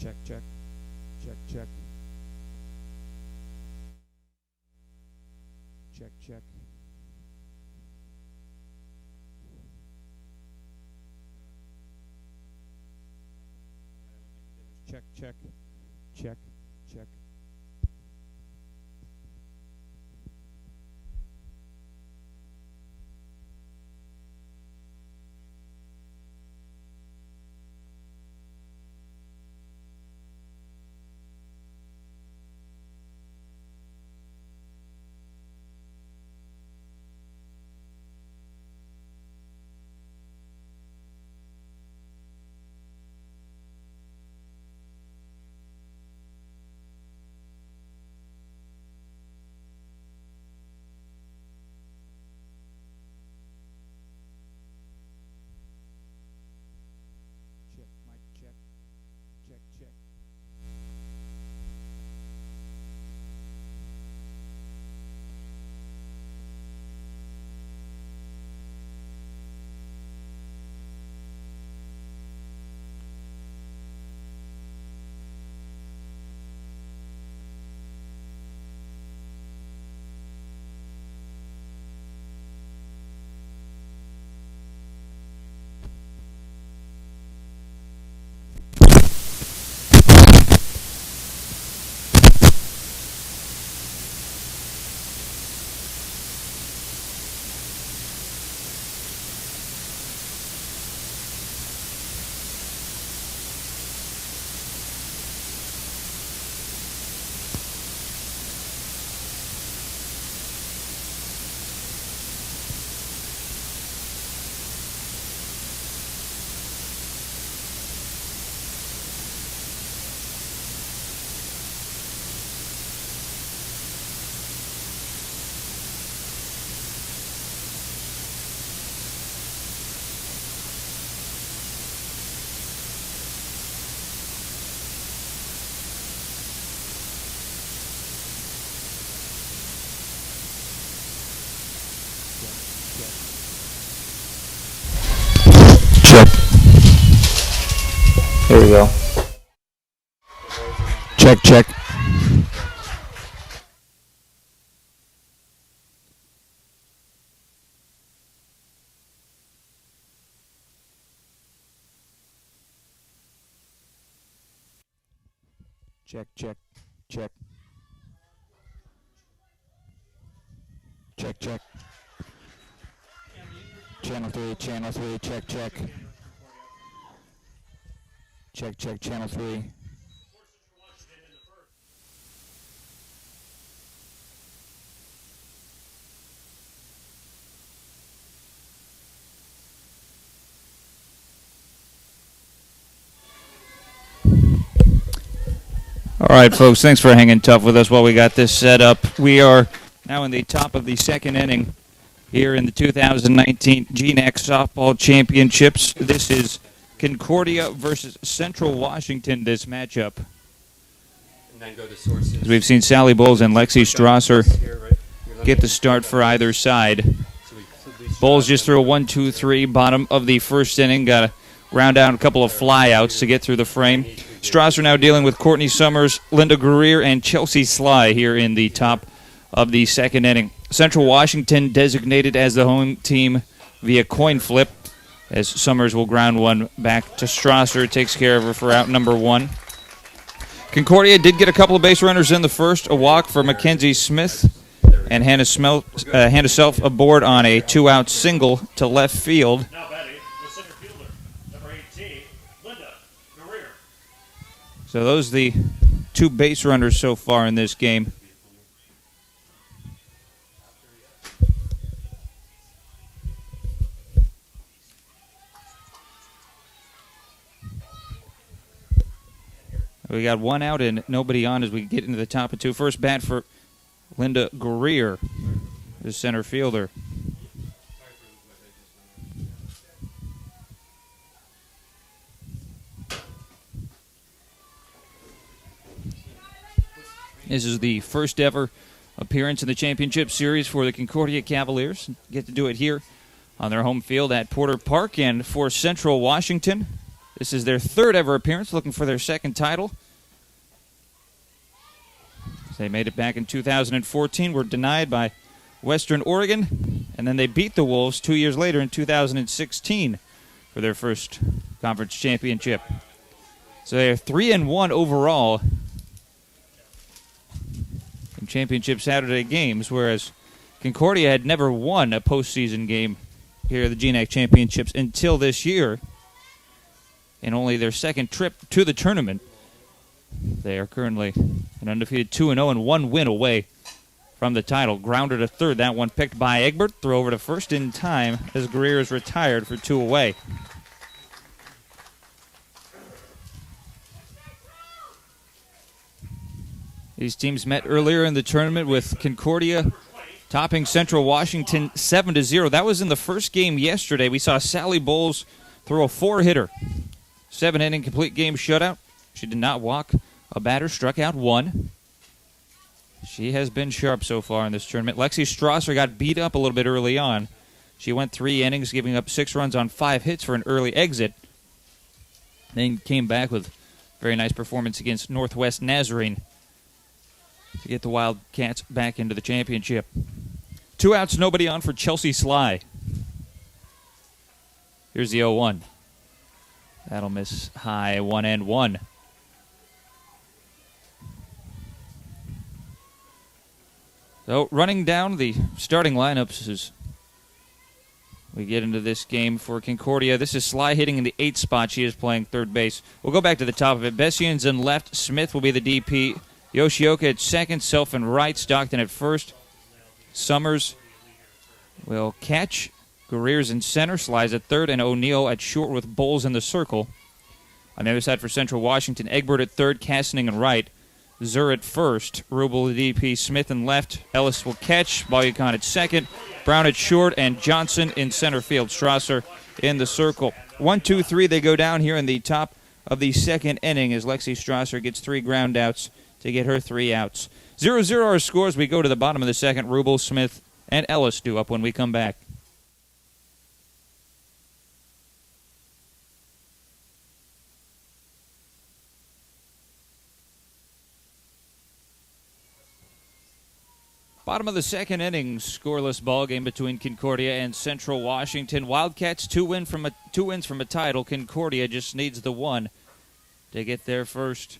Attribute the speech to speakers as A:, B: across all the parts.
A: Check, check. Check, check. Check, check. Check, check. Check, check. Check, mic check. Check, check. Check. Here we go. Check, check. Check, check, check. Check, check. Channel 3, check, check. Check, check, channel 3. All right, folks, thanks for hanging tough with us while we got this set up. We are now in the top of the second inning here in the 2019 GNAC Softball Championships. This is Concordia versus Central Washington, this matchup.
B: And then go to sources.
A: We've seen Sally Bowles and Lexi Strasser get the start for either side. Bowles just threw a 1-2-3 bottom of the first inning. Got to round out a couple of flyouts to get through the frame. Strasser now dealing with Courtney Summers, Linda Greer, and Chelsea Sly here in the top of the second inning. Central Washington designated as the home team via coin flip, as Summers will ground one back to Strasser. Takes care of her for out number one. Concordia did get a couple of base runners in the first, a walk for Mackenzie Smith, and Hannah Self aboard on a two-out single to left field.
C: Now batting, the center fielder, number 18, Linda Greer.
A: So those are the two base runners so far in this game. We got one out and nobody on as we get into the top of two. First bat for Linda Greer, the center fielder. This is the first ever appearance in the championship series for the Concordia Cavaliers. Get to do it here on their home field at Porter Park. And for Central Washington, This is their third ever appearance, looking for their second title. They made it back in 2014, were denied by Western Oregon, and then they beat the Wolves 2 years later in 2016 for their first conference championship. So they are 3-1 overall in championship Saturday games, whereas Concordia had never won a postseason game here at the GNAC Championships until this year, in only their second trip to the tournament. They are currently an undefeated 2-0 and 1 win away from the title. Grounder to third, that one picked by Egbert. Throw over to first in time as Greer is retired for 2 away. These teams met earlier in the tournament with Concordia topping Central Washington 7-0. That was in the first game yesterday. We saw Sally Bowles throw a 4-hitter. 7-inning complete game shutout. She did not walk a batter, struck out 1. She has been sharp so far in this tournament. Lexi Strasser got beat up a little bit early on. She went 3 innings, giving up 6 runs on 5 hits for an early exit. Then came back with a very nice performance against Northwest Nazarene to get the Wildcats back into the championship. 2 outs, nobody on for Chelsea Sly. Here's the 0-1. That'll miss high, 1-1. So running down the starting lineups as we get into this game for Concordia. This is Sly hitting in the 8th spot. She is playing third base. We'll go back to the top of it. Bessian's in left. Smith will be the DP. Yoshioka at second. Self in right. Stockton at first. Summers will catch. Guerrero's in center. Sly's at third. And O'Neill at short with Bowles in the circle. On the other side for Central Washington, Egbert at third. Castaning in right. Zur at first, Rubel the DP, Smith in left, Ellis will catch, Balyakon at second, Brown at short, and Johnson in center field. Strasser in the circle. 1, 2, 3, they go down here in the top of the second inning as Lexi Strasser gets 3 ground outs to get her 3 outs. 0-0 our scores. We go to the bottom of the second. Rubel, Smith, and Ellis due up when we come back. Bottom of the second inning, scoreless ball game between Concordia and Central Washington. Wildcats 2 wins from a title. Concordia just needs the 1 to get there first.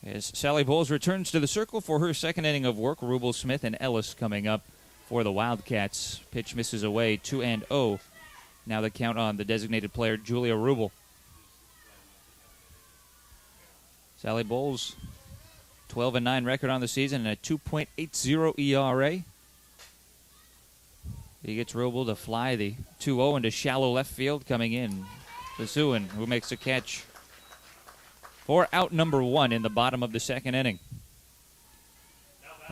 A: As Sally Bowles returns to the circle for her second inning of work. Rubel, Smith, and Ellis coming up for the Wildcats. Pitch misses away, 2-0. Now the count on the designated player, Julia Rubel. Sally Bowles, 12-9 record on the season and a 2.80 ERA. He gets Rubel to fly the 2-0 into shallow left field coming in. Basuin, who makes a catch for out number 1 in the bottom of the second inning.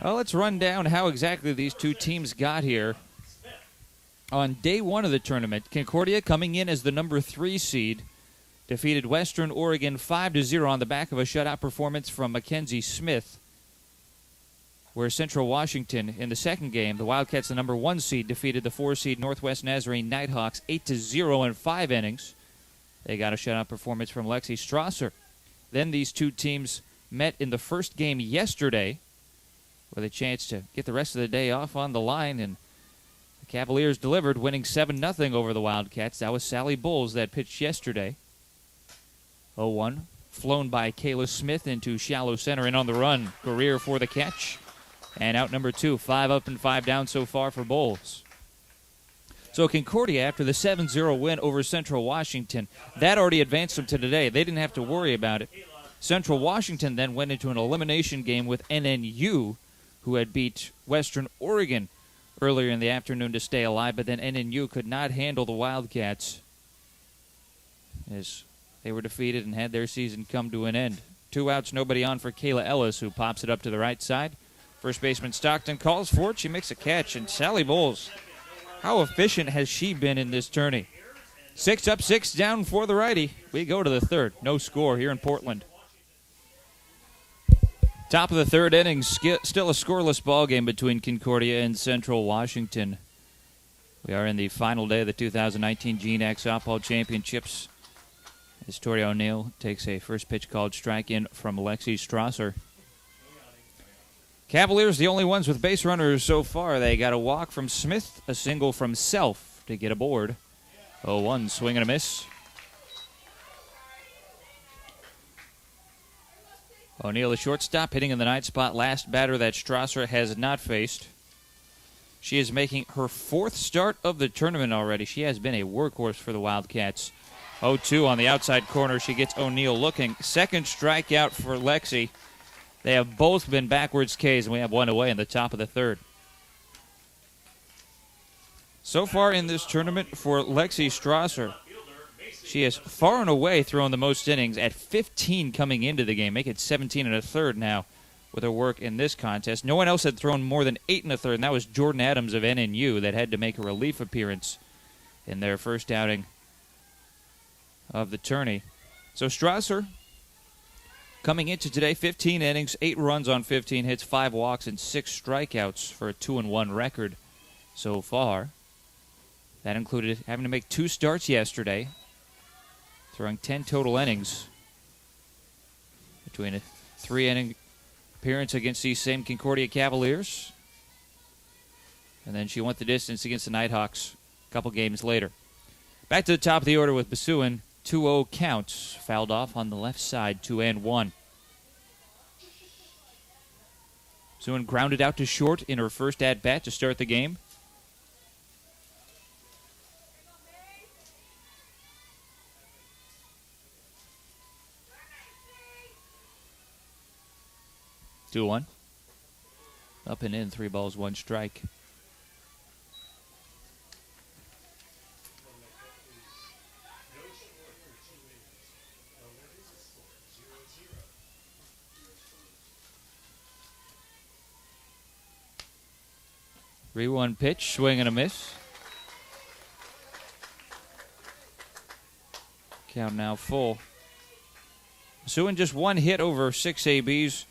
A: Well, let's run down how exactly these two teams got here. On day 1 of the tournament, Concordia coming in as the number 3 seed, defeated Western Oregon 5-0 on the back of a shutout performance from Mackenzie Smith. Where Central Washington, in the second game, the Wildcats, the number 1 seed, defeated the 4 seed Northwest Nazarene Nighthawks 8-0 in 5 innings. They got a shutout performance from Lexi Strasser. Then these two teams met in the first game yesterday with a chance to get the rest of the day off on the line, and the Cavaliers delivered, winning 7-0 over the Wildcats. That was Sally Bowles that pitched yesterday. 0-1, flown by Kayla Smith into shallow center and on the run. Guerrero for the catch. And out number 2, 5 up and 5 down so far for Bowles. So Concordia, after the 7-0 win over Central Washington, that already advanced them to today. They didn't have to worry about it. Central Washington then went into an elimination game with NNU, who had beat Western Oregon earlier in the afternoon to stay alive, but then NNU could not handle the Wildcats as they were defeated and had their season come to an end. 2 outs, nobody on for Kayla Ellis, who pops it up to the right side. First baseman Stockton calls for it. She makes a catch, and Sally Bowles, how efficient has she been in this tourney? 6 up, 6 down for the righty. We go to the third. No score here in Portland. Top of the third inning, still a scoreless ball game between Concordia and Central Washington. We are in the final day of the 2019 GNAC Softball Championships. As Tori O'Neill takes a first pitch called strike in from Lexi Strasser. Cavaliers, the only ones with base runners so far. They got a walk from Smith, a single from Self to get aboard. 0-1, swing and a miss. O'Neill, the shortstop, hitting in the ninth spot. Last batter that Strasser has not faced. She is making her fourth start of the tournament already. She has been a workhorse for the Wildcats. 0-2 on the outside corner. She gets O'Neill looking. Second strikeout for Lexi. They have both been backwards Ks, and we have one away in the top of the third. So far in this tournament for Lexi Strasser, she has far and away thrown the most innings at 15 coming into the game. Make it 17 and a third now with her work in this contest. No one else had thrown more than 8 and a third, and that was Jordan Adams of NNU that had to make a relief appearance in their first outing of the tourney. So Strasser coming into today, 15 innings, 8 runs on 15 hits, 5 walks, and 6 strikeouts for a 2-1 record so far. That included having to make 2 starts yesterday, throwing 10 total innings between a 3-inning appearance against these same Concordia Cavaliers, and then she went the distance against the Nighthawks a couple games later. Back to the top of the order with Basuin. 2-0 counts, fouled off on the left side, 2-1. Basuin grounded out to short in her first at-bat to start the game. Two one. Up and in, 3 balls, 1 strike. Three-one pitch, swing and a miss. Count now full. Basuin just 1 hit over 6 ABs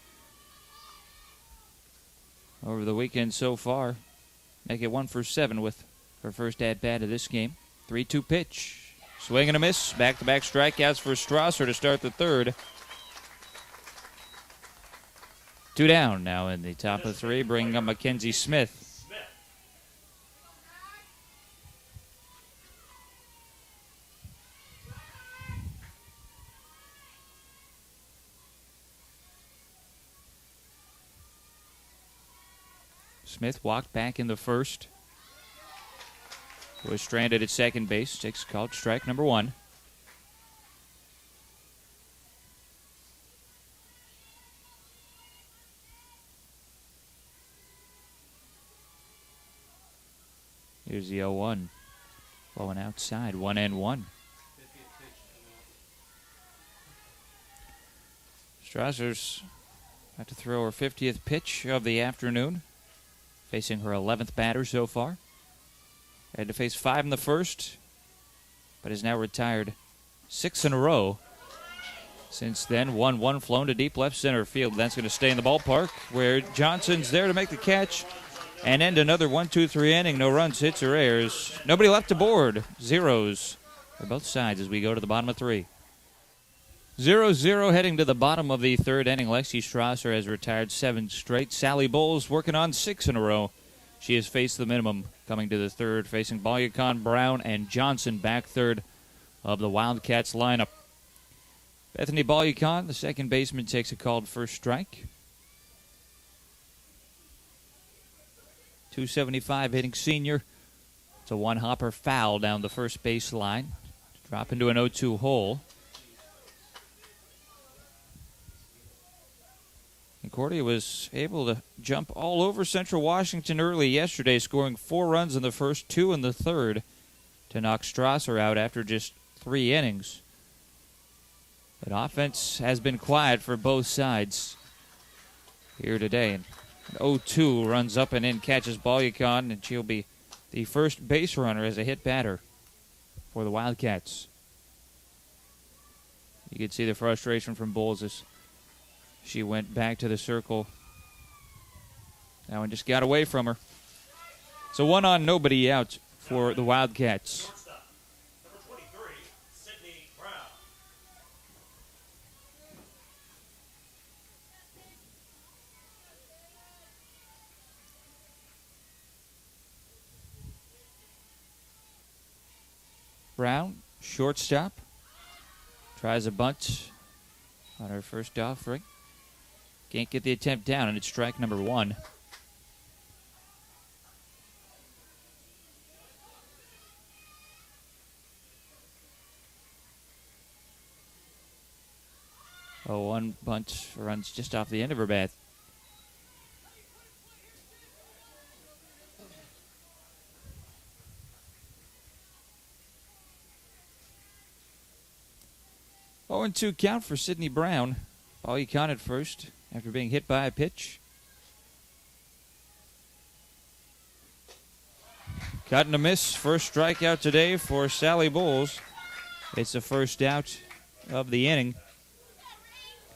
A: over the weekend so far. Make it 1 for 7 with her first at-bat of this game. 3-2 pitch. Swing and a miss. Back-to-back strikeouts for Strasser to start the third. 2 down now in the top of 3, bringing up Mackenzie Smith. Smith walked back in the first. Was stranded at second base. Takes called strike number 1. Here's the 0-1. Blowing outside. 1-1. Strasser's about to throw her 50th pitch of the afternoon. Facing her 11th batter so far. Had to face 5 in the first, but is now retired 6 in a row. Since then, 1-1 flown to deep left center field. That's going to stay in the ballpark, where Johnson's there to make the catch and end another 1-2-3 inning. No runs, hits, or errors. Nobody left to board. Zeros for both sides as we go to the bottom of 3. 0-0 heading to the bottom of the third inning. Lexi Strasser has retired 7 straight. Sally Bowles working on 6 in a row. She has faced the minimum coming to the third, facing Balyakon, Brown, and Johnson back third of the Wildcats lineup. Bethany Balyakon, the second baseman, takes a called first strike. .275 hitting senior. It's a one-hopper foul down the first base line. Drop into an 0-2 hole. Concordia was able to jump all over Central Washington early yesterday, scoring 4 runs in the first, 2 in the third, to knock Strasser out after just 3 innings. But offense has been quiet for both sides here today. And 0-2 runs up and in, catches Balyakon, and she'll be the first base runner as a hit batter for the Wildcats. You can see the frustration from Bowles as she went back to the circle. That one just got away from her. So 1 on, nobody out for the Wildcats. Brown, shortstop, tries a bunt on her first offering. Can't get the attempt down, and it's strike number 1. Oh, one bunt runs just off the end of her bat. Oh, and 2 count for Sydney Brown. Ball you count at first after being hit by a pitch. Cut and a miss. First strikeout today for Sally Bowles. It's the first out of the inning.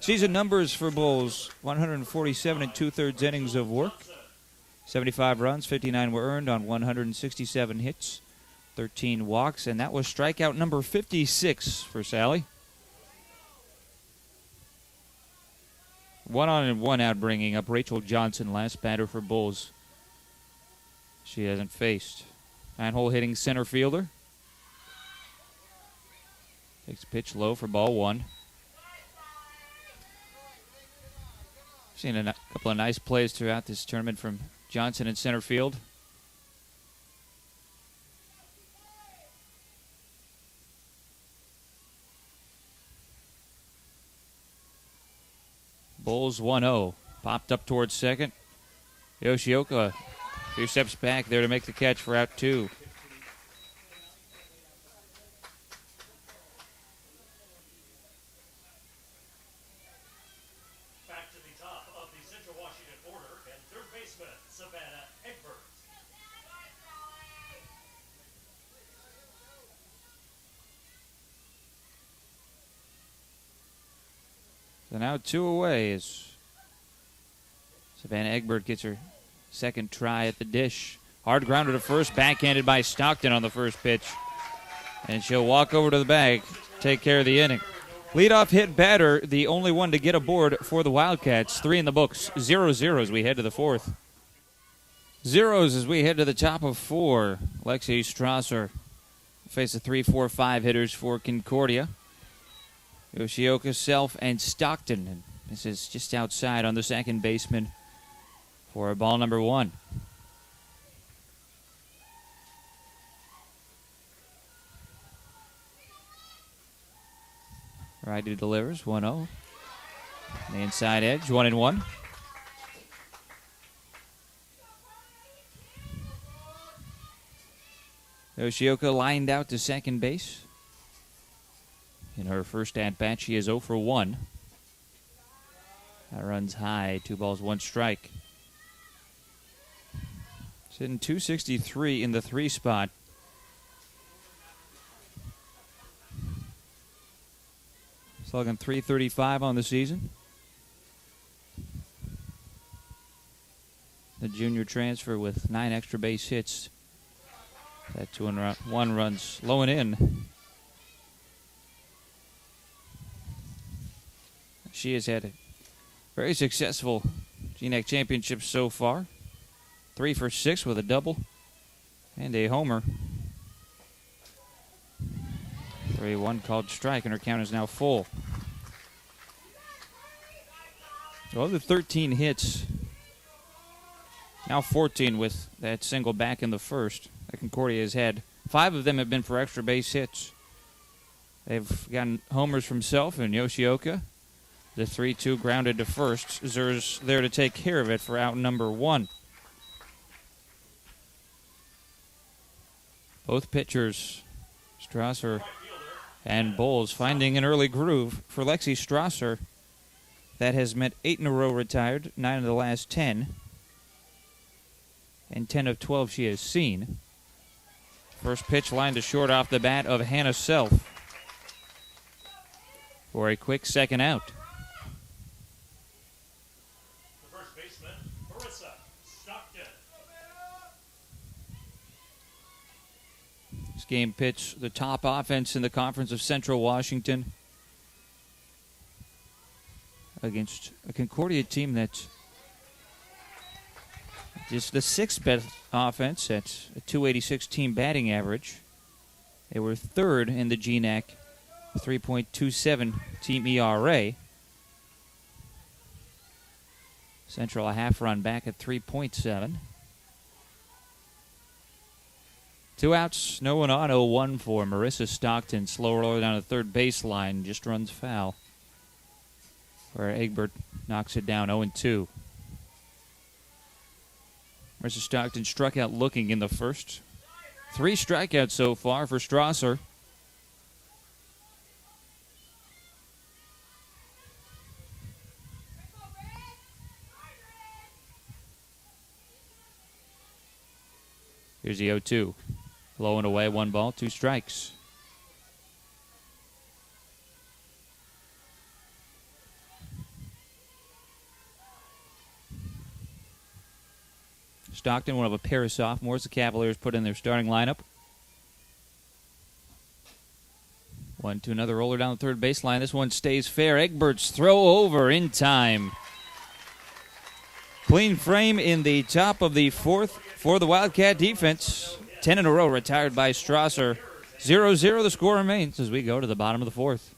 A: Season numbers for Bowles: 147 and 2/3 innings of work, 75 runs, 59 were earned on 167 hits, 13 walks, and that was strikeout number 56 for Sally. 1 on and 1 out, bringing up Rachel Johnson, last batter for Bowles. She hasn't faced. 9-hole hitting center fielder. Takes a pitch low for ball 1. Seen a couple of nice plays throughout this tournament from Johnson in center field. Bowles 1-0. Popped up towards second. Yoshioka a few steps back there to make the catch for out 2.
C: Back to the top of the Central Washington order and third baseman, Savannah Egbert.
A: So now 2 away as Savannah Egbert gets her second try at the dish. Hard grounder to first, backhanded by Stockton on the first pitch. And she'll walk over to the bag, take care of the inning. Leadoff hit batter, the only one to get aboard for the Wildcats. 3 in the books, 0-0 as we head to the 4th. Zeros as we head to the top of 4. Lexi Strasser face the 3-4-5 hitters for Concordia. Yoshioka, Self, and Stockton. And this is just outside on the second baseman for ball number 1. Righty delivers, 1-0. On the inside edge, 1-1. Yoshioka lined out to second base. In her first at-bat, she is 0 for 1. That runs high, 2 balls, 1 strike. Sitting 263 in the 3 spot. Slugging .335 on the season. The junior transfer with 9 extra base hits. That 2-1 runs low and in. She has had a very successful GNAC Championships so far. 3 for 6 with a double and a homer. 3-1 called strike, and her count is now full. Of the 13 hits, now 14 with that single back in the first that Concordia has had. 5 of them have been for extra base hits. They've gotten homers from Self and Yoshioka. The 3-2 grounded to first. Zer's there to take care of it for out number 1. Both pitchers, Strasser and Bowles, finding an early groove. For Lexi Strasser, that has meant 8 in a row retired, 9 of the last 10, and 10 of 12 she has seen. First pitch lined to short off the bat of Hannah Self for a quick second out.
C: The first baseman, Marissa Stockton.
A: This game pitched the top offense in the Conference of Central Washington against a Concordia team that's just the 6th best offense at a .286 team batting average. They were third in the GNAC, 3.27 team ERA. Central a half run back at 3.7. 2 outs, no one on, 0-1 for Marissa Stockton. Slow roller down the third baseline, just runs foul. Where Egbert knocks it down, 0-2. Marissa Stockton struck out looking in the first. 3 strikeouts so far for Strasser. Here's the 0-2. Low and away, 1 ball, 2 strikes. Stockton, one of a pair of sophomores the Cavaliers put in their starting lineup. 1-2, another roller down the third baseline. This one stays fair. Egbert's throw over in time. Clean frame in the top of the fourth for the Wildcat defense. 10 in a row retired by Strasser. 0-0 the score remains as we go to the bottom of the fourth.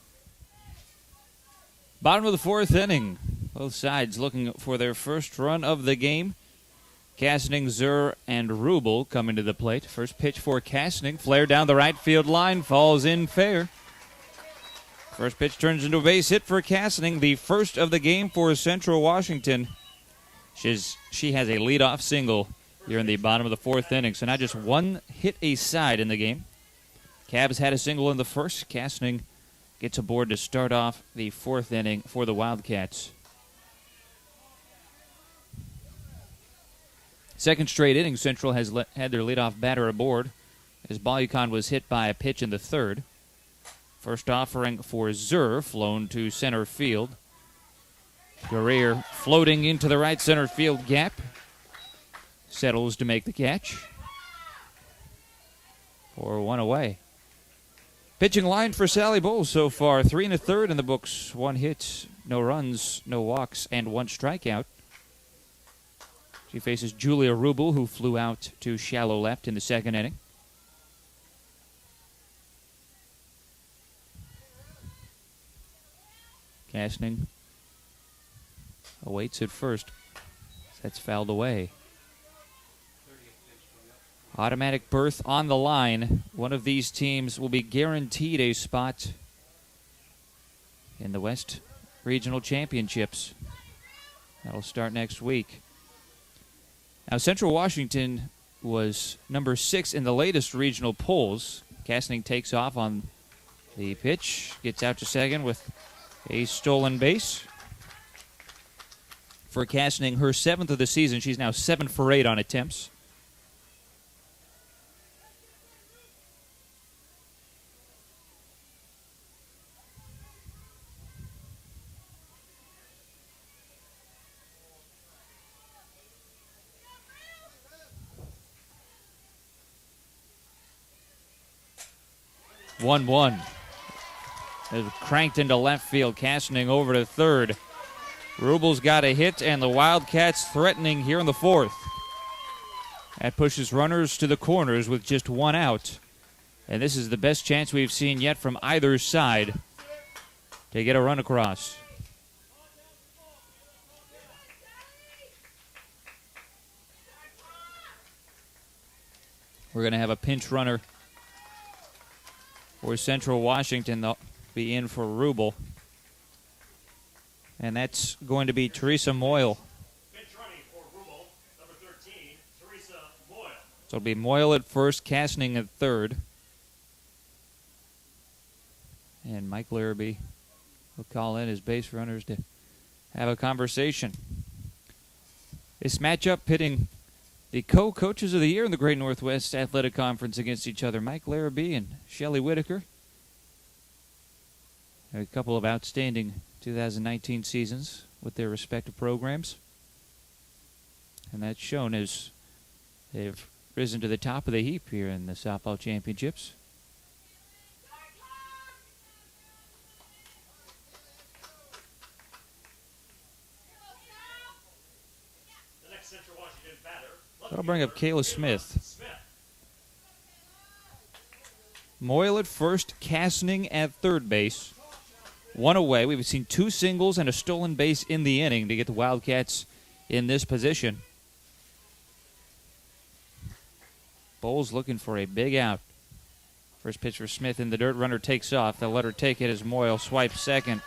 A: Bottom of the fourth inning. Both sides looking for their first run of the game. Kastning, Zur, and Rubel coming to the plate. First pitch for Kastning. Flare down the right field line. Falls in fair. First pitch turns into a base hit for Kastning. The first of the game for Central Washington. She has a leadoff single here in the bottom of the fourth inning. So now just 1 hit a side in the game. Cavs had a single in the first. Kastning gets aboard to start off the fourth inning for the Wildcats. Second straight inning, Central has had their leadoff batter aboard as Balyukon was hit by a pitch in the third. First offering for Zur, flown to center field. Guerrier floating into the right center field gap. Settles to make the catch. 4-1 away. Pitching line for Sally Bowles so far. 3 1/3 in the books. 1 hit, no runs, no walks, and 1 strikeout. She faces Julia Rubel, who flew out to shallow left in the second inning. Kastning awaits at first. That's fouled away. Automatic berth on the line. One of these teams will be guaranteed a spot in the West Regional Championships. That'll start next week. Now, Central Washington was number 6 in the latest regional polls. Kastning takes off on the pitch, gets out to second with a stolen base. For Kastning, her 7th of the season. She's now 7 for 8 on attempts. One. It was cranked into left field, Kastning over to third. Rubel's got a hit, and the Wildcats threatening here in the fourth. That pushes runners to the corners with just 1 out. And this is the best chance we've seen yet from either side to get a run across. We're going to have a pinch runner for Central Washington. They'll be in for Rubel. And that's going to be Teresa Moyle.
C: Pinch running for Rubel, number 13, Teresa Moyle.
A: So it'll be Moyle at first, Kastning at third. And Mike Larrabee will call in his base runners to have a conversation. This matchup pitting the co-coaches of the year in the Great Northwest Athletic Conference against each other, Mike Larrabee and Shelley Whitaker. A couple of outstanding 2019 seasons with their respective programs. And that's shown as they've risen to the top of the heap here in the Softball Championships.
C: The next Central Washington batter.
A: I'll bring up Kayla Smith. Moyle at first, Kastning at third base. One away. We've seen 2 singles and a stolen base in the inning to get the Wildcats in this position. Bowles looking for a big out. First pitch for Smith in the dirt. Runner takes off. They'll let her take it as Moyle swipes second.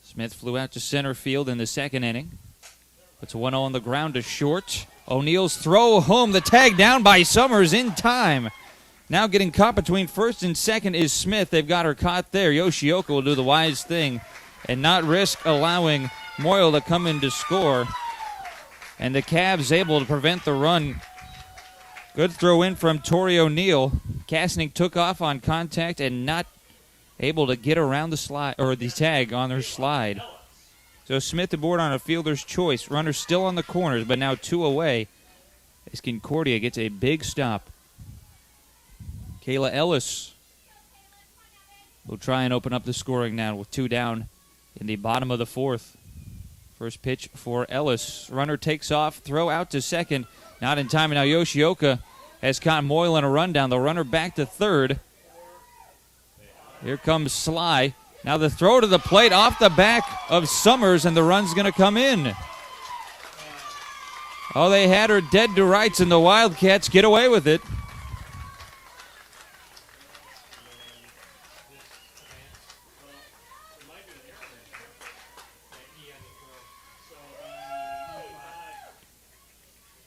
A: Smith flew out to center field in the second inning. Puts a 1-0 on the ground to short. O'Neill's throw home. The tag down by Summers in time. Now getting caught between first and second is Smith. They've got her caught there. Yoshioka will do the wise thing and not risk allowing Moyle to come in to score. And the Cavs able to prevent the run. Good throw in from Tori O'Neill. Kastning took off on contact and not able to get around the slide or the tag on her slide. So Smith aboard on a fielder's choice. Runner still on the corners, but now 2 away as Concordia gets a big stop. Kayla Ellis will try and open up the scoring now with 2 down in the bottom of the 4th. First pitch for Ellis. Runner takes off, throw out to second. Not in time, and now Yoshioka has caught Moyle in a rundown. The runner back to third. Here comes Sly. Now the throw to the plate off the back of Summers, and the run's going to come in. Oh, they had her dead to rights, and the Wildcats get away with it.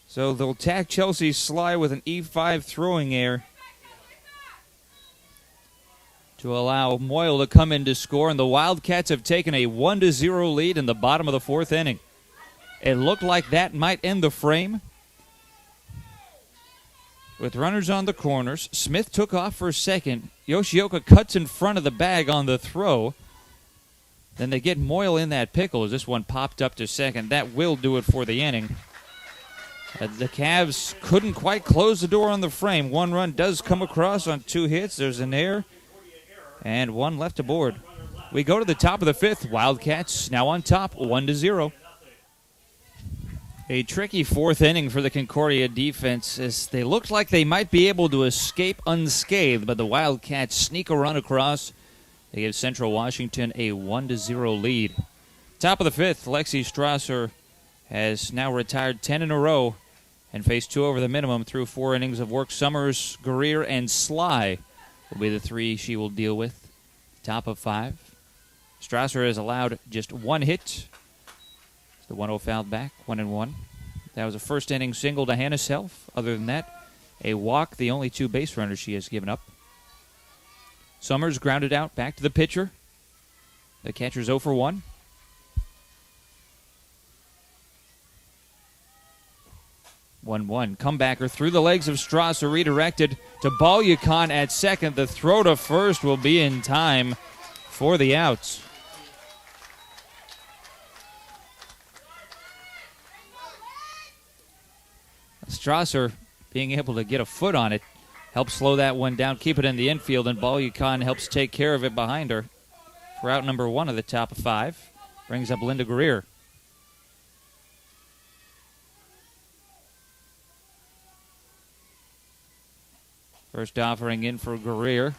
A: So they'll tack Chelsea Sly with an E5 throwing error to allow Moyle to come in to score, and the Wildcats have taken a 1-0 lead in the bottom of the 4th inning. It looked like that might end the frame. With runners on the corners, Smith took off for second. Yoshioka cuts in front of the bag on the throw. Then they get Moyle in that pickle as this one popped up to second. That will do it for the inning. The Cavs couldn't quite close the door on the frame. 1 run does come across on 2 hits. There's an error. And 1 left aboard. We go to the top of the 5th. Wildcats now on top, 1-0. A tricky 4th inning for the Concordia defense as they looked like they might be able to escape unscathed, but the Wildcats sneak a run across. They give Central Washington a 1-0 lead. Top of the 5th, Lexi Strasser has now retired 10 in a row and faced 2 over the minimum through 4 innings of work. Summers, Greer, and Sly will be the 3 she will deal with. Top of 5. Strasser has allowed just 1 hit. The 1-0 fouled back, 1-1. That was a first inning single to Hannah Self. Other than that, a walk, the only 2 base runners she has given up. Summers grounded out, back to the pitcher. The catcher's 0 for 1. 1-1. Comebacker through the legs of Strasser, redirected to Balyakon at second. The throw to first will be in time for the outs. Strasser being able to get a foot on it helps slow that one down, keep it in the infield, and Balyakon helps take care of it behind her for out number 1 of the top of 5. Brings up Linda Greer. First offering in for Greer.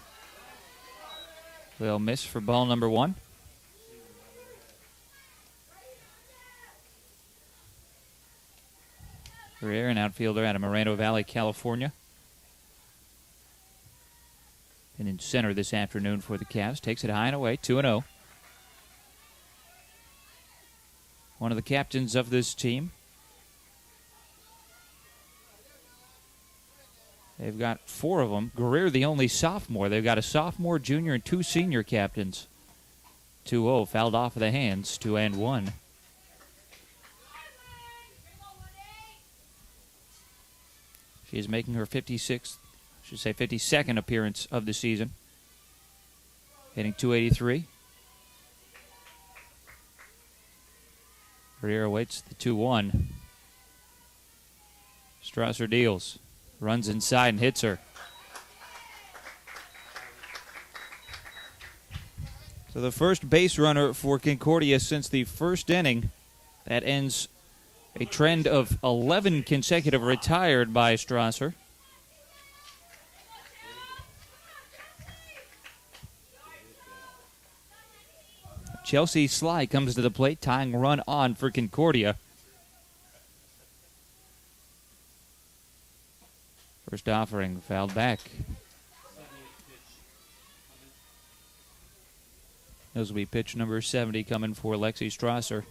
A: They'll miss for ball number 1. Greer, an outfielder out of Moreno Valley, California. And in center this afternoon for the Cavs. Takes it high and away, 2-0. One of the captains of this team. They've got 4 of them. Greer, the only sophomore. They've got a sophomore, junior, and 2 senior captains. 2-0, fouled off of the hands, 2-1. She is making her 52nd appearance of the season. Hitting .283. Greer awaits the 2-1. Strasser deals. Runs inside and hits her. So the first base runner for Concordia since the first inning. That ends a trend of 11 consecutive retired by Strasser. Chelsea Sly comes to the plate, tying run on for Concordia. First offering, fouled back. This will be pitch number 70 coming for Lexi Strasser.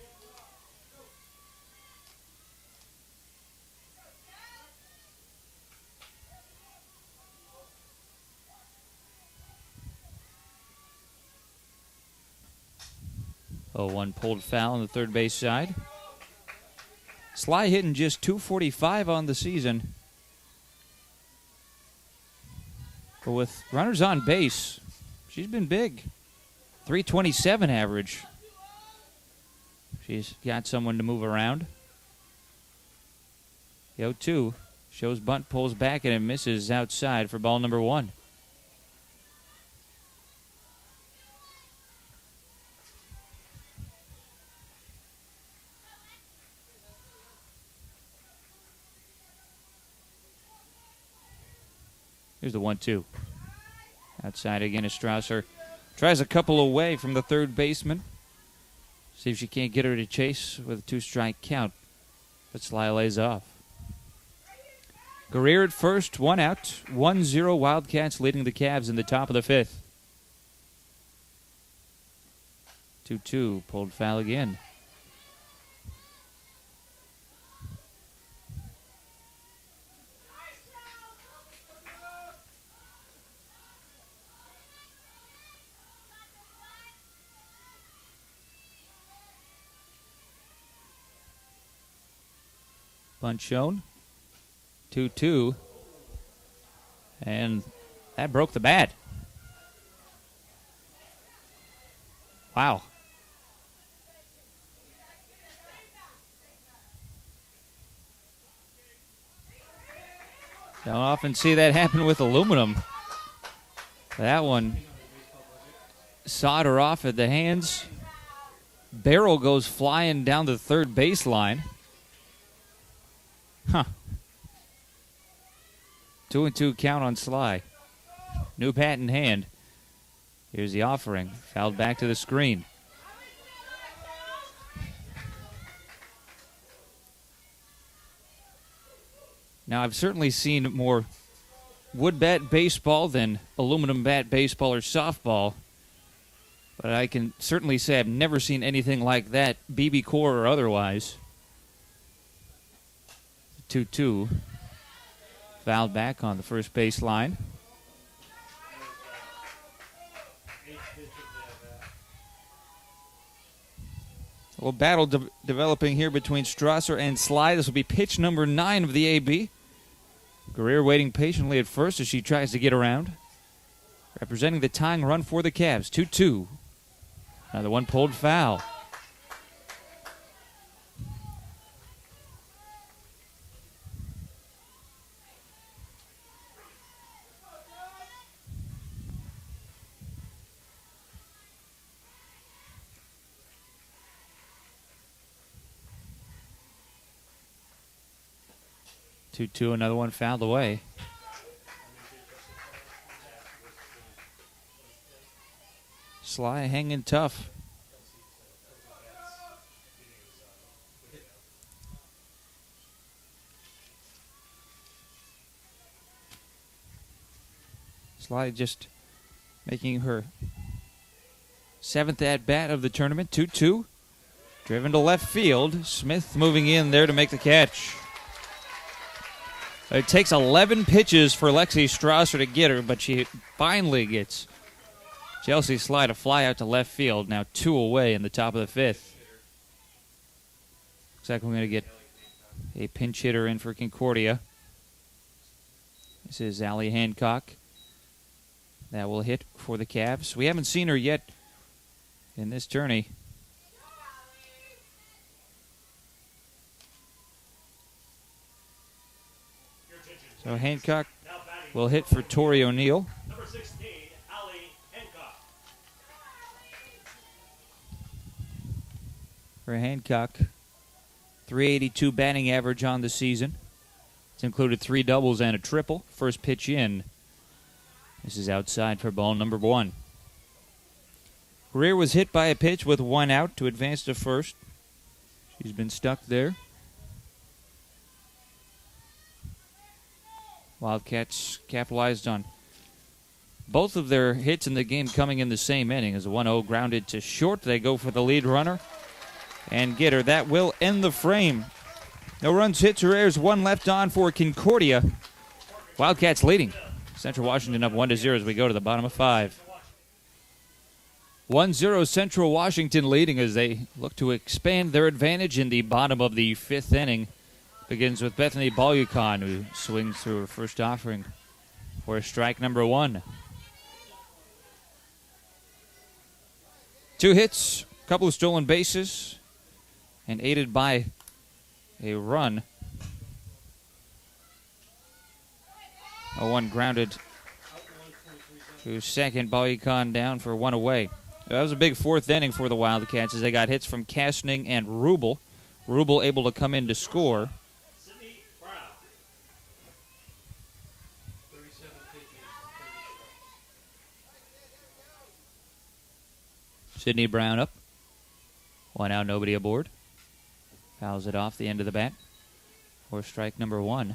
A: One pulled foul on the third base side. Sly hitting just .245 on the season. But with runners on base, she's been big. .327 average. She's got someone to move around. The 0-2 shows bunt, pulls back, and it misses outside for ball number 1. Here's the 1-2. Outside again is Strasser. Tries a couple away from the third baseman. See if she can't get her to chase with a 2-strike count. But Sly lays off. Guerrier at first, 1 out. 1-0 Wildcats leading the Cavs in the top of the 5th. 2-2, pulled foul again. Bunt shown. 2-2. And that broke the bat. Wow. Don't often see that happen with aluminum. That one sawed her off at the hands. Barrel goes flying down the third baseline. Huh. 2-2 count on Sly. New bat in hand. Here's the offering. Fouled back to the screen. Now, I've certainly seen more wood bat baseball than aluminum bat baseball or softball. But I can certainly say I've never seen anything like that, BB core or otherwise. 2-2. Fouled back on the first base line. A little battle developing here between Strasser and Sly. This will be pitch number 9 of the AB. Guerrier waiting patiently at first as she tries to get around. Representing the tying run for the Cavs. 2-2. Another one pulled foul. Another one fouled away. Sly hanging tough. Sly just making her 7th at-bat of the tournament. 2-2. Driven to left field. Smith moving in there to make the catch. It takes 11 pitches for Lexi Strasser to get her, but she finally gets Chelsea Sly to fly out to left field. Now 2 away in the top of the 5th. Looks like we're going to get a pinch hitter in for Concordia. This is Allie Hancock. That will hit for the Cavs. We haven't seen her yet in this tourney. So Hancock will hit for Tori O'Neill.
C: Number 16, Allie Hancock.
A: for Hancock. .382 batting average on the season. It's included 3 doubles and a triple. First pitch in. This is outside for ball number 1. Greer was hit by a pitch with 1 out to advance to first. She's been stuck there. Wildcats capitalized on both of their hits in the game coming in the same inning. As a 1-0 grounded to short, they go for the lead runner and get her. That will end the frame. No runs, hits, or errors. 1 left on for Concordia. Wildcats leading. Central Washington up 1-0 as we go to the bottom of 5. 1-0 Central Washington leading as they look to expand their advantage in the bottom of the 5th inning. Begins with Bethany Balyukon, who swings through her first offering for strike number 1. 2 hits, a couple of stolen bases, and aided by a run. A 1 grounded to second. Balyukon down for 1 away. That was a big 4th inning for the Wildcats as they got hits from Kastning and Rubel. Rubel able to come in to score. Sydney Brown up. 1 out, nobody aboard. Fouls it off the end of the bat for strike number 1.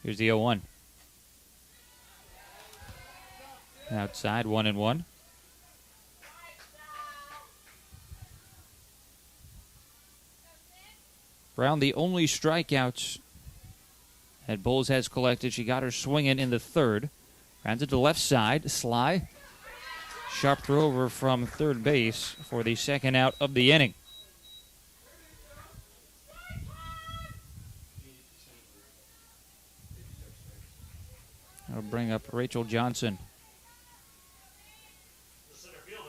A: Here's the 0-1. Outside, 1-1. Brown, the only strikeouts that Bulls has collected. She got her swinging in the 3rd. Rounds it to left side. Sly. Sharp throw over from third base for the 2nd out of the inning. That'll bring up Rachel Johnson.
C: The center fielder,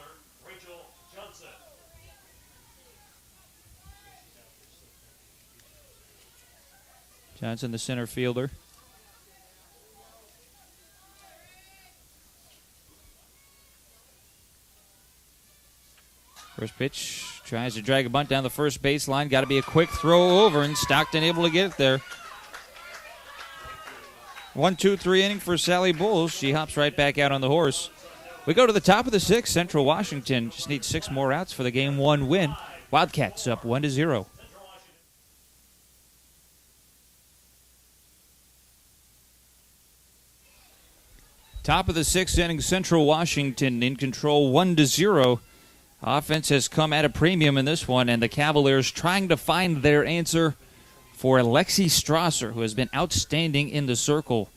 C: Rachel Johnson.
A: Johnson, the center fielder. First pitch, tries to drag a bunt down the first baseline. Got to be a quick throw over, and Stockton able to get it there. 1-2-3 inning for Sally Bulls. She hops right back out on the horse. We go to the top of the 6th. Central Washington just needs 6 more outs for the Game 1 win. Wildcats up 1-0. Top of the 6th inning, Central Washington in control 1-0. Offense has come at a premium in this one, and the Cavaliers trying to find their answer for Lexi Strasser, who has been outstanding in the circle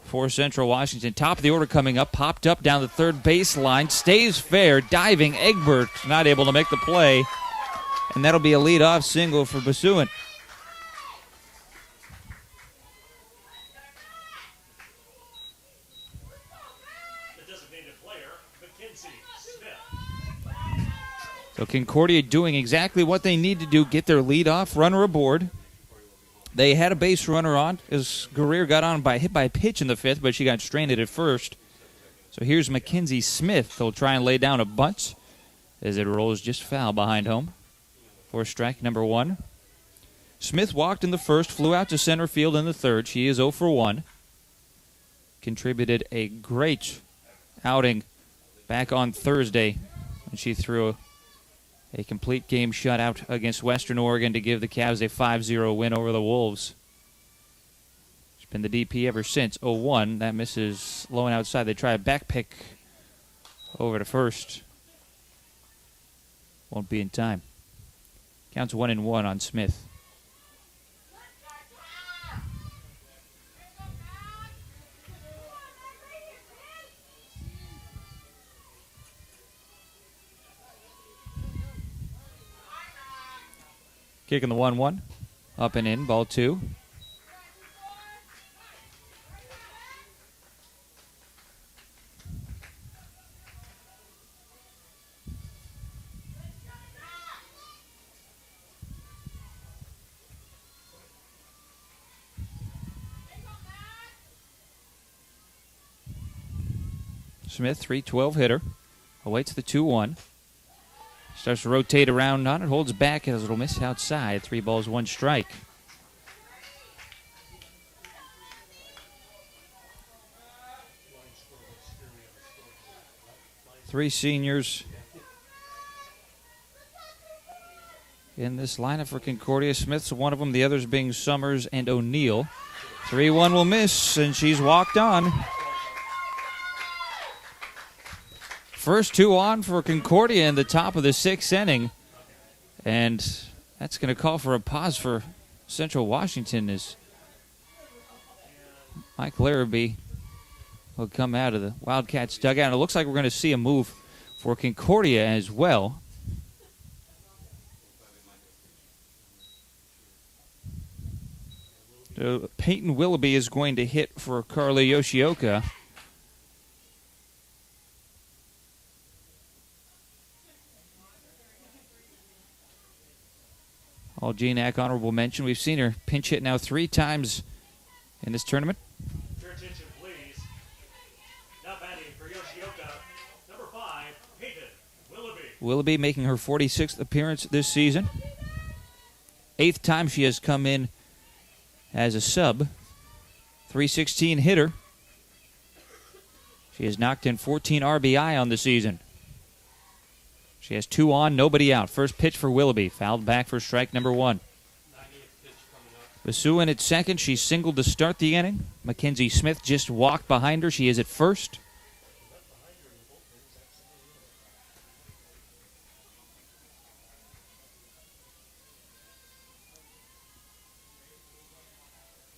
A: for Central Washington. Top of the order coming up, popped up down the third baseline, stays fair, diving. Egbert not able to make the play, and that'll be a leadoff single for Basuin.
C: The designated player, Mackenzie Smith.
A: So Concordia doing exactly what they need to do, get their leadoff runner aboard. They had a base runner on as Guerrero got on hit by a pitch in the 5th, but she got stranded at first. So here's Mackenzie Smith. They'll try and lay down a bunt as it rolls just foul behind home for strike number 1. Smith walked in the 1st, flew out to center field in the 3rd. She is 0 for 1. Contributed a great outing back on Thursday when she threw a complete game shutout against Western Oregon to give the Cavs a 5-0 win over the Wolves. She's been the DP ever since. 0-1. That misses low and outside. They try a back pick over to first. Won't be in time. Counts 1-1 on Smith. Kicking the 1-1. Up and in, ball 2. Smith, 312 hitter. Awaits the 2-1. Starts to rotate around on it. Holds back as it'll miss outside. 3 balls, 1 strike. Three seniors in this lineup for Concordia. Smith's one of them, the others being Summers and O'Neill. 3-1 will miss, and she's walked on. First 2 on for Concordia in the top of the 6th inning. And that's going to call for a pause for Central Washington as Mike Larrabee will come out of the Wildcats dugout. And it looks like we're going to see a move for Concordia as well. Peyton Willoughby is going to hit for Carly Yoshioka. All GNAC honorable mention. We've seen her pinch hit now 3 times in this tournament.
C: Your attention, please. Now batting for Yoshioka, number 5, Peyton Willoughby.
A: Willoughby making her 46th appearance this season. 8th time she has come in as a sub. 316 hitter. She has knocked in 14 RBI on the season. She has 2 on, nobody out. First pitch for Willoughby. Fouled back for strike number 1. Basu in at second. She singled to start the inning. Mackenzie Smith just walked behind her. She is at first.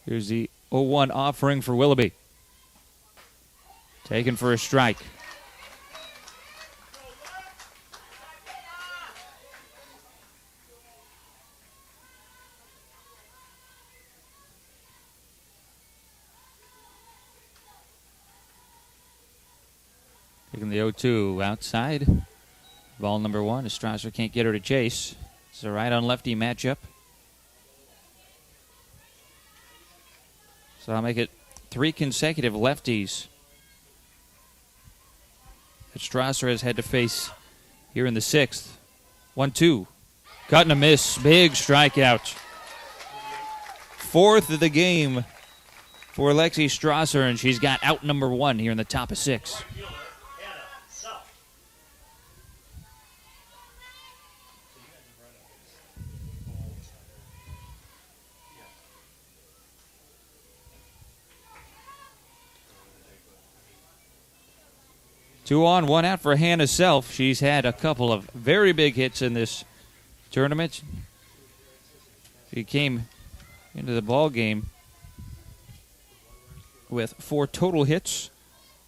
A: Here's the 0-1 offering for Willoughby. Taken for a strike. Taking the 0-2 outside. Ball number 1. Strasser can't get her to chase. It's a right-on-lefty matchup. So I'll make it 3 consecutive lefties that Strasser has had to face here in the 6th. 1-2. Cut and a miss. Big strikeout. 4th of the game for Lexi Strasser, and she's got out number 1 here in the top of 6. 2 on, 1 out for Hannah Self. She's had a couple of very big hits in this tournament. She came into the ball game with 4 total hits.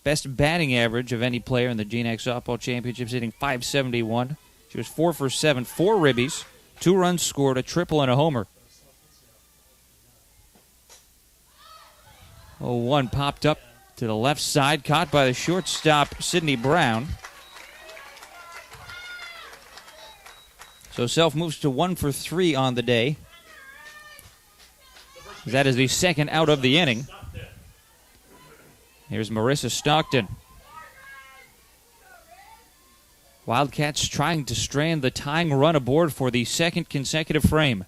A: Best batting average of any player in the GNAC Softball Championships, hitting .571. She was 4 for 7, 4 ribbies, 2 runs scored, a triple, and a homer. 0-1 popped up to the left side, caught by the shortstop, Sydney Brown. So Self moves to 1 for 3 on the day. That is the 2nd out of the inning. Here's Marissa Stockton. Wildcats trying to strand the tying run aboard for the 2nd consecutive frame.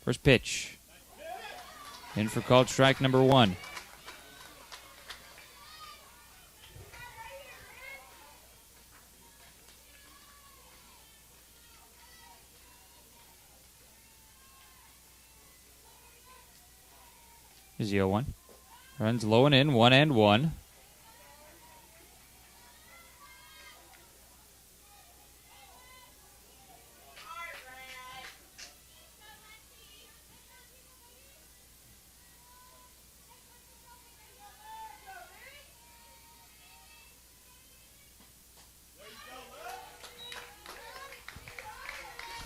A: First pitch. In for called strike number 1. Is the 0-1. Runs low and in, 1-1.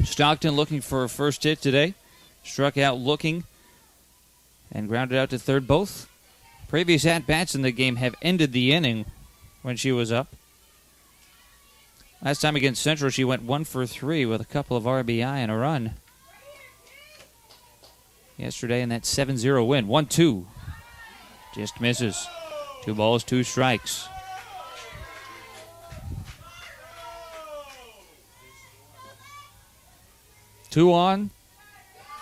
A: Stockton looking for a first hit today. Struck out looking and grounded out to third. Both previous at-bats in the game have ended the inning when she was up. Last time against Central, she went 1 for 3 with a couple of RBI and a run. Yesterday in that 7-0 win. 1-2. Just misses. 2 balls, 2 strikes. Two on,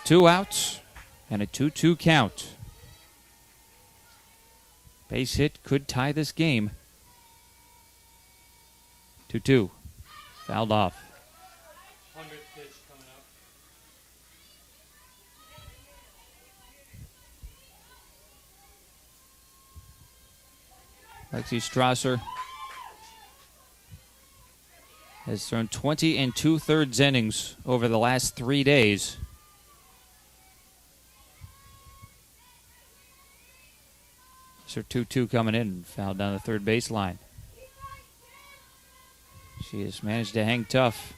A: 2 outs, and a 2-2 count. Base hit could tie this game. 2-2. Fouled off.
B: 100th pitch coming up.
A: Lexi Strasser has thrown 20 2/3 innings over the last 3 days. So 2-2 coming in, fouled down the third baseline. She has managed to hang tough.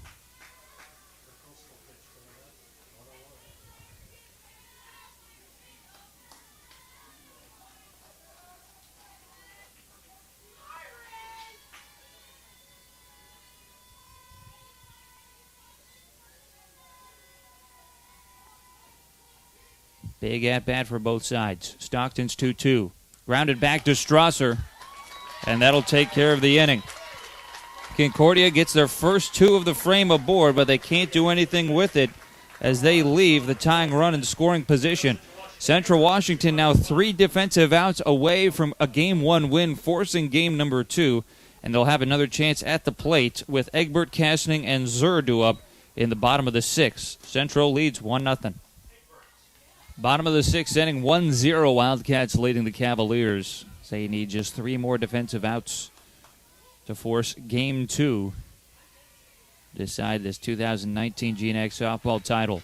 A: Big at-bat for both sides. Stockton's 2-2. Grounded back to Strasser, and that'll take care of the inning. Concordia gets their first 2 of the frame aboard, but they can't do anything with it as they leave the tying run in scoring position. Central Washington now 3 defensive outs away from a Game 1 win, forcing game number 2, and they'll have another chance at the plate with Egbert, Kastning, and Zerdu up in the bottom of the 6th. Central leads 1-0. Bottom of the 6th inning, 1-0 Wildcats leading the Cavaliers. They need just 3 more defensive outs to force Game 2 to decide this 2019 GNAC Softball title.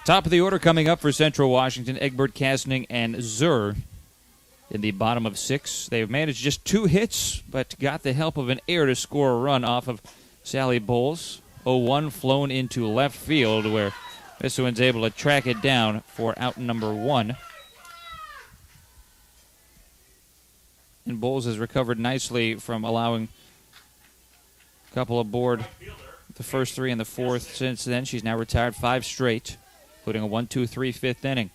A: Top of the order coming up for Central Washington, Egbert, Kastning, and Zur in the bottom of 6. They've managed just 2 hits, but got the help of an error to score a run off of Sally Bowles. 0-1 flown into left field, where this one's able to track it down for out number 1. And Bowles has recovered nicely from allowing a couple aboard the first 3 in the 4th. Since then, she's now retired 5 straight, including a 1-2-3 5th inning.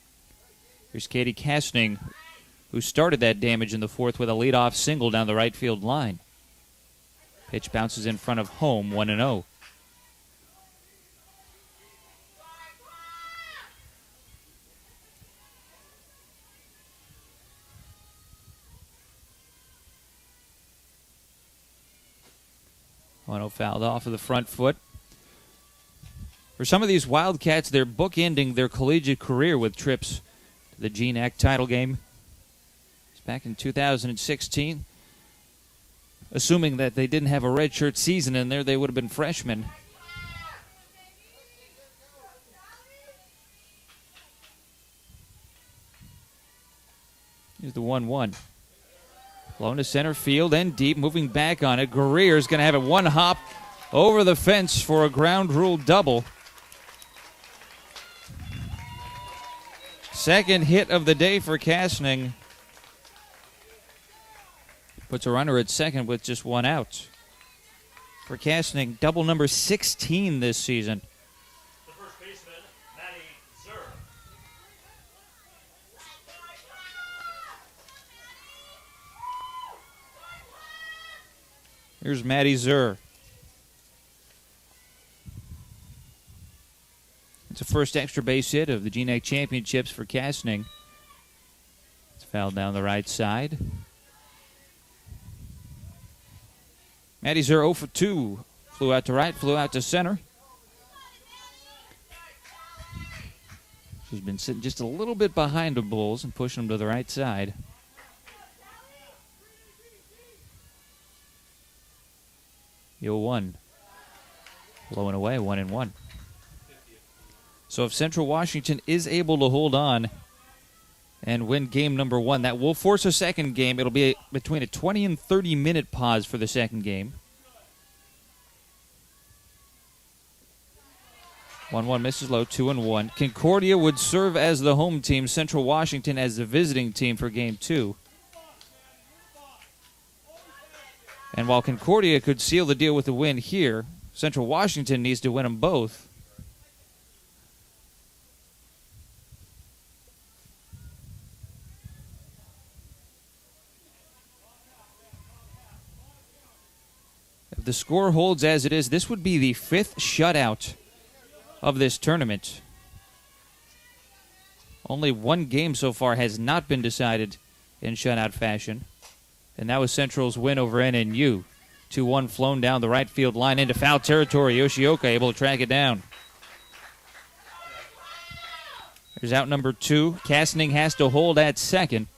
A: Here's Katie Kastning, who started that damage in the 4th with a leadoff single down the right field line. Pitch bounces in front of home, 1-0. Fouled off of the front foot. For some of these Wildcats, they're bookending their collegiate career with trips to the GNAC title game. It's back in 2016. Assuming that they didn't have a redshirt season in there, they would have been freshmen. Here's the 1-1. Blown to center field and deep, moving back on it. Guerrier's going to have it one hop over the fence for a ground rule double. Second hit of the day for Kastning. Puts a runner at second with just 1 out. For Kastning, double number 16 this season.
C: The first baseman, Maddie Zur.
A: Here's Maddie Zur. It's the first extra base hit of the GNAC Championships for Kastning. It's fouled down the right side. Maddie Zur 0 for 2. Flew out to right, flew out to center. She's been sitting just a little bit behind the Bulls and pushing them to the right side. Yo 1. Blowing away, 1-1. So if Central Washington is able to hold on and win game number 1, that will force a second game. It'll be between a 20 and 30 minute pause for the second game. 1-1 misses low, 2-1. Concordia would serve as the home team, Central Washington as the visiting team for game 2. And while Concordia could seal the deal with a win here, Central Washington needs to win them both. If the score holds as it is, this would be the 5th shutout of this tournament. Only one game so far has not been decided in shutout fashion, and that was Central's win over NNU. 2-1 flown down the right field line into foul territory. Yoshioka able to track it down. There's out number 2. Castaning has to hold at second.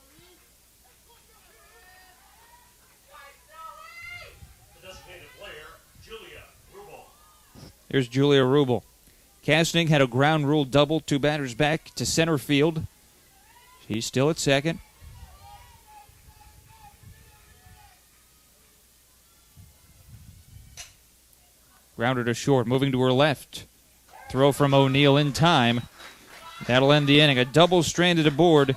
A: Here's Julia Rubel. Castaning had a ground rule double, 2 batters back to center field. She's still at second. Grounded to short, moving to her left. Throw from O'Neill in time. That'll end the inning. A double stranded aboard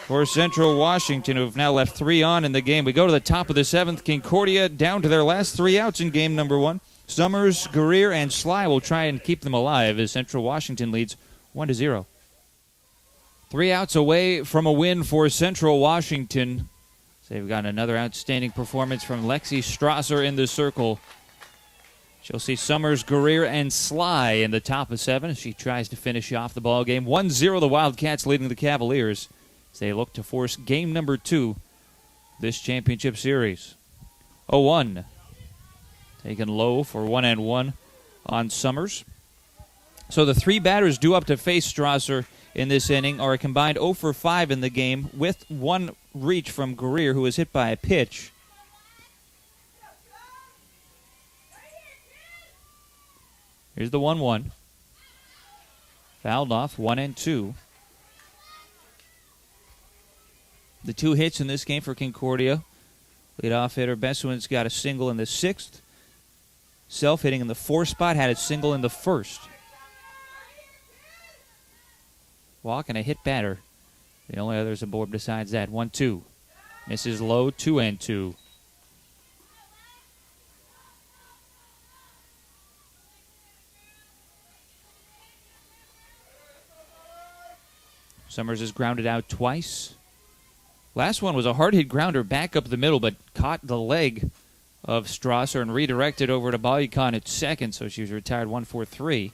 A: for Central Washington, who have now left 3 on in the game. We go to the top of the 7th. Concordia down to their last 3 outs in game number 1. Summers, Guerrier, and Sly will try and keep them alive as Central Washington leads 1-0. 3 outs away from a win for Central Washington. They've got another outstanding performance from Lexi Strasser in the circle. She'll see Summers, Guerrier, and Sly in the top of 7 as she tries to finish off the ball game. 1-0 the Wildcats leading the Cavaliers as they look to force game number 2 this championship series. 0-1. Taken low for 1-1 on Summers. So the 3 batters due up to face Strasser in this inning are a combined 0 for 5 in the game, with 1 reach from Guerrier, who was hit by a pitch. Here's the 1-1. Fouled off, 1-2. The 2 hits in this game for Concordia. Leadoff hitter Beswin's got a single in the 6th. Self hitting in the 4th spot, had a single in the 1st. Walk and a hit batter. The only others aboard besides that. 1-2. Misses low, 2-2. Summers is grounded out twice. Last one was a hard hit grounder back up the middle, but caught the leg of Strasser and redirected over to Balyakon at second, so she was retired 1-4-3.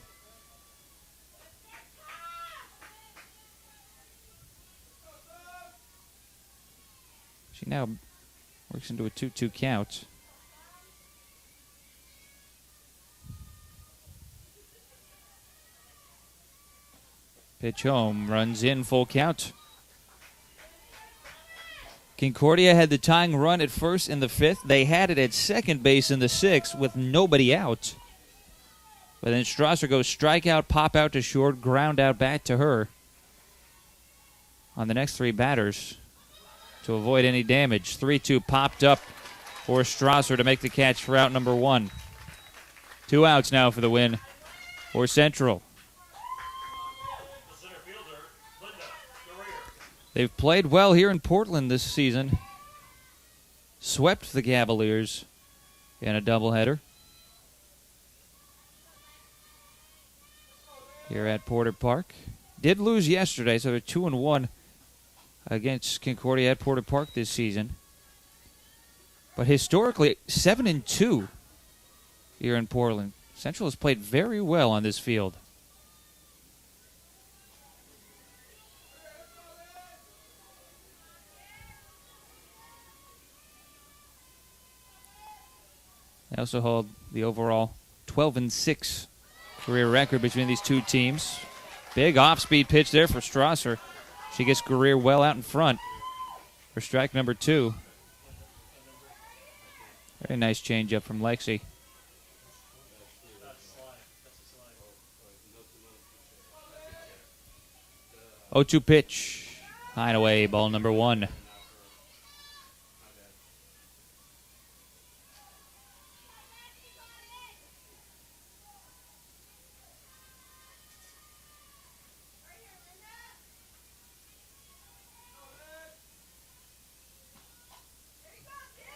A: She now works into a 2-2 count. Pitch home, runs in, full count. Concordia had the tying run at first in the 5th. They had it at second base in the 6th with nobody out. But then Strasser goes strikeout, pop out to short, ground out back to her on the next 3 batters to avoid any damage. 3-2 popped up for Strasser to make the catch for out number 1. 2 outs now for the win for Central. They've played well here in Portland this season. Swept the Cavaliers in a doubleheader here at Porter Park. Did lose yesterday, so they're 2-1 against Concordia at Porter Park this season. But historically, 7-2 here in Portland. Central has played very well on this field. They also hold the overall 12-6 career record between these 2 teams. Big off-speed pitch there for Strasser. She gets Guerrier well out in front for strike number 2. Very nice changeup from Lexi. 0-2 pitch. High and away, ball number 1.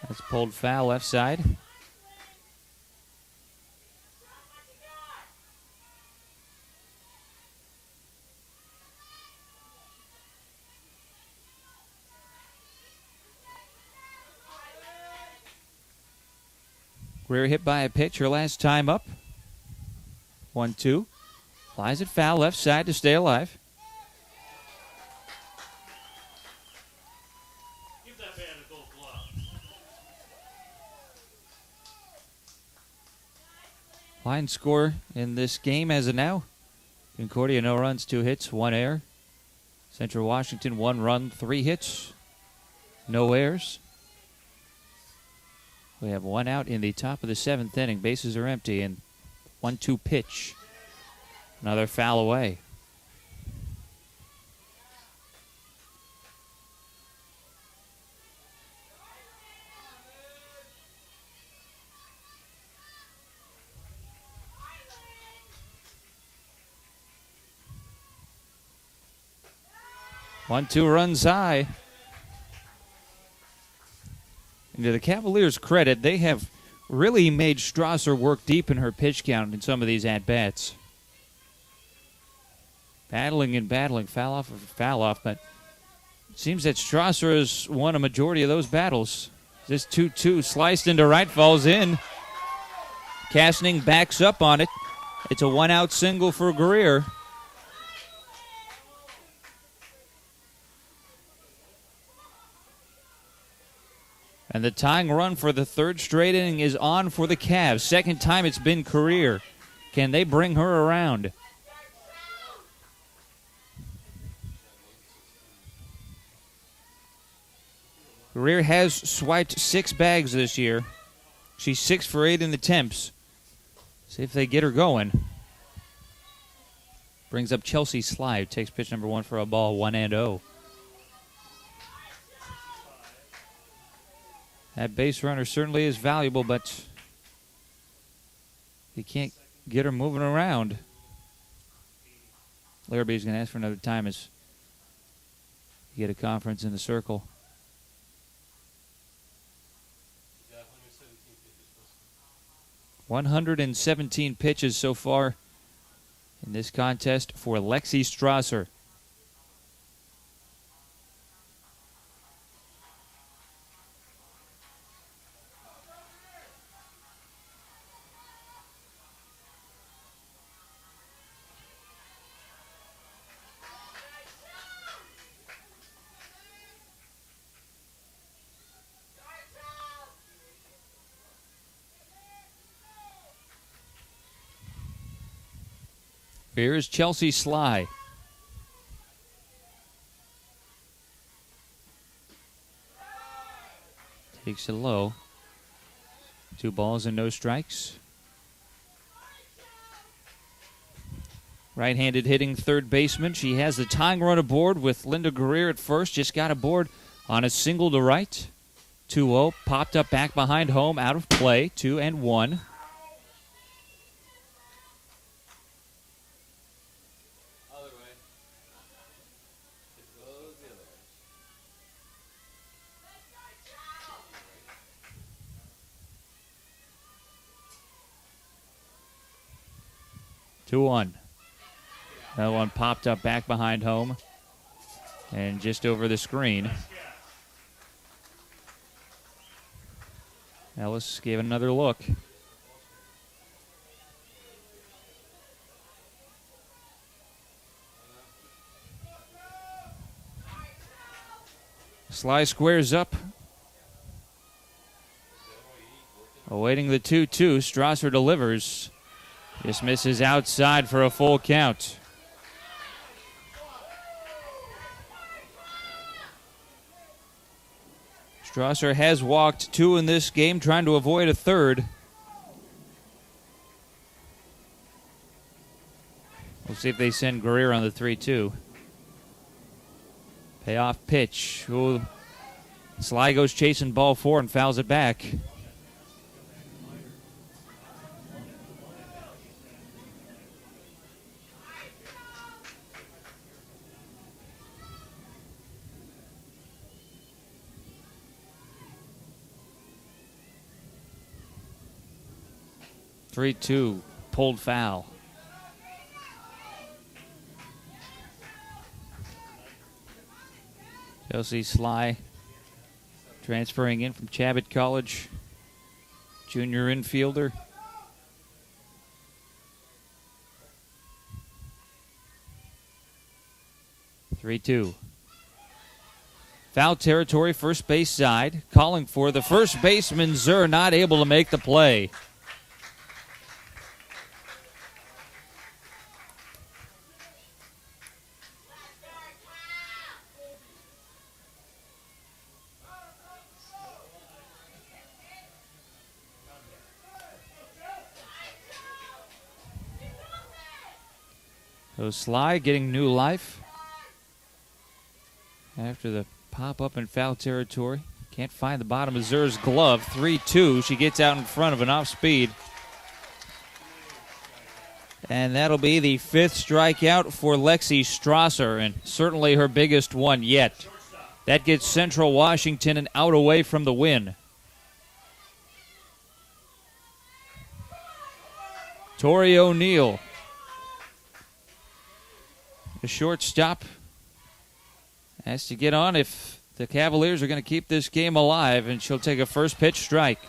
A: That's pulled foul left side. Greer hit by a pitch her last time up. 1-2. Flies it foul left side to stay alive.
C: Give that man a gold glove.
A: Line score in this game as of now. Concordia, no runs, 2 hits, 1 error. Central Washington, 1 run, 3 hits, no errors. We have 1 out in the top of the 7th inning. Bases are empty, and 1-2 pitch. Another foul away. One, 2 runs high. And to the Cavaliers' credit, they have really made Strasser work deep in her pitch count in some of these at-bats. Battling and battling, foul off, but it seems that Strasser has won a majority of those battles. This 2-2 sliced into right, falls in. Kastning backs up on it. It's a 1-out single for Greer. And the tying run for the 3rd straight inning is on for the Cavs. Second time it's been career. Can they bring her around? Greer has swiped 6 bags this year. She's 6 for 8 in the temps. See if they get her going. Brings up Chelsea Sly, who takes pitch number 1 for a ball, 1-0. That base runner certainly is valuable, but you can't get her moving around. Larrabee's going to ask for another time as you get a conference in the circle. 117 pitches so far in this contest for Lexi Strasser. Here's Chelsea Sly. Takes it low. 2 balls and no strikes. Right-handed hitting third baseman. She has the tying run aboard with Linda Greer at first. Just got aboard on a single to right. 2-0. Popped up back behind home. Out of play. 2-1. That one popped up back behind home and just over the screen. Ellis gave another look. Sly squares up. Awaiting the 2-2. Strasser delivers. Just misses outside for a full count. Strasser has walked 2 in this game, trying to avoid a third. We'll see if they send Greer on the 3-2. Payoff pitch. Ooh. Sly goes chasing ball 4 and fouls it back. Three-two, pulled foul. Chelsea Sly transferring in from Chabot College. junior infielder. Three-two. Foul territory, first base side. Calling for the first baseman, Zur, not able to make the play. So Sly getting new life after the pop up in foul territory. Can't find the bottom of Zur's glove. 3-2. She gets out in front of an off speed. And that'll be the fifth strikeout for Lexi Strasser, and certainly her biggest one yet. That gets Central Washington an out away from the win. Tori O'Neill, the shortstop, has to get on if the Cavaliers are going to keep this game alive, and she'll take a first pitch strike.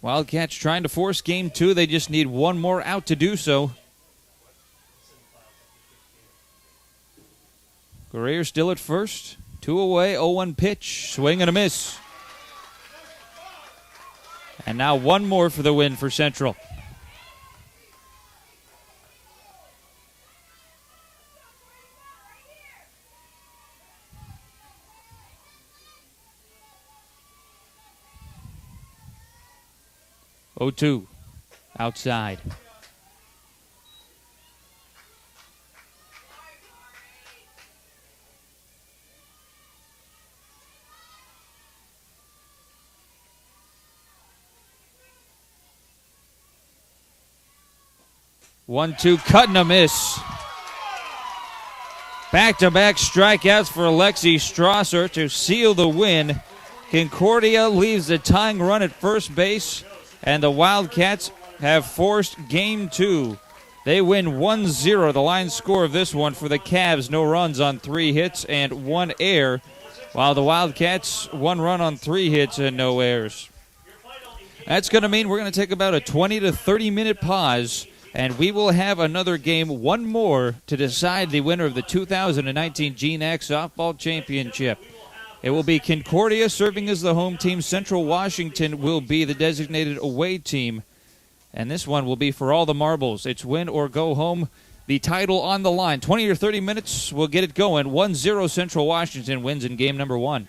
A: Wildcats trying to force game two. They just need one more out to do so. Guerrier still at first. 2 away, 0-1 pitch. Swing and a miss. And now one more for the win for Central. Oh-2, outside. One-two, cut and a miss. Back-to-back strikeouts for Lexi Strasser to seal the win. Concordia leaves the tying run at first base, and the Wildcats have forced game two. They win 1-0. The line score of this one for the Cavs, no runs on 3 hits and 1 error, while the Wildcats 1 run on 3 hits and no errors. That's going to mean we're going to take about a 20 to 30 minute pause, and we will have another game, one more, to decide the winner of the 2019 GNAC Softball Championship. It will be Concordia serving as the home team. Central Washington will be the designated away team. And this one will be for all the marbles. It's win or go home. The title on the line. 20 or 30 minutes, we'll get it going. 1-0 Central Washington wins in game number 1.